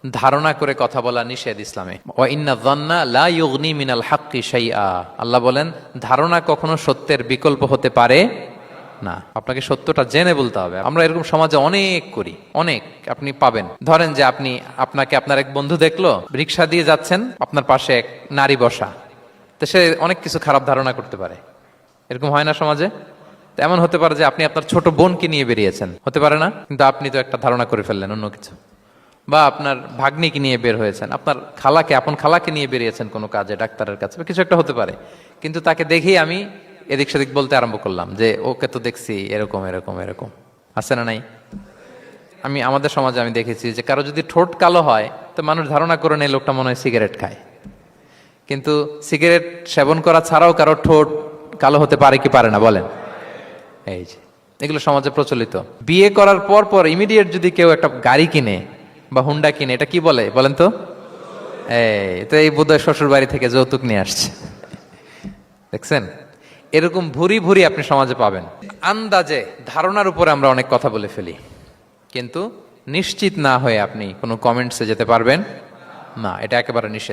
ধারণা করে কথা বলা নিষেধ ইসলামে। ওয়া ইন্না যান্না লা ইউগনি মিনাল হাক্কি শাইআ, আল্লাহ বলেন ধারণা কখনো সত্যের বিকল্প হতে পারে না। আপনাকে সত্যটা জেনে বলতে হবে। আমরা এরকম সমাজে অনেক করি, অনেক আপনি পাবেন। ধরেন যে আপনাকে আপনার এক বন্ধু দেখলো, রিক্সা দিয়ে যাচ্ছেন, আপনার পাশে এক নারী বসা, তো সে অনেক কিছু খারাপ ধারণা করতে পারে। এরকম হয় না সমাজে? এমন হতে পারে যে আপনি আপনার ছোট বোনকে নিয়ে বেরিয়েছেন, হতে পারে না? কিন্তু আপনি তো একটা ধারণা করে ফেললেন অন্য কিছু। বা আপনার ভাগ্নিকে নিয়ে বের হয়েছেন, আপনার আপন খালাকে নিয়ে বেরিয়েছেন কোনো কাজে, ডাক্তারের কাছে বা কিছু একটা হতে পারে। কিন্তু তাকে দেখেই আমি এদিক সেদিক বলতে আরম্ভ করলাম যে ওকে তো দেখছি এরকম এরকম এরকম। আছে না নাই? আমাদের সমাজে আমি দেখেছি যে কারো যদি ঠোঁট কালো হয় তো মানুষ ধারণা করে নেয় লোকটা মনে হয় সিগারেট খায়। কিন্তু সিগারেট সেবন করা ছাড়াও কারো ঠোঁট কালো হতে পারে কি পারে না বলেন? এই যে এগুলো সমাজে প্রচলিত। বিয়ে করার পর ইমিডিয়েট যদি কেউ একটা গাড়ি কিনে বা হুন্ডা কিনে, এটা কি বলে বলেন তো? এই বোধহয় শ্বশুর বাড়ি থেকে যৌতুক নিয়ে আসছে। দেখছেন, এরকম ভুরি ভুরি আপনি সমাজে পাবেন। আন্দাজে ধারণার উপরে আমরা অনেক কথা বলে ফেলি, কিন্তু নিশ্চিত না হয়ে আপনি কোনো কমেন্টসে যেতে পারবেন না, এটা একেবারে নিষেধ।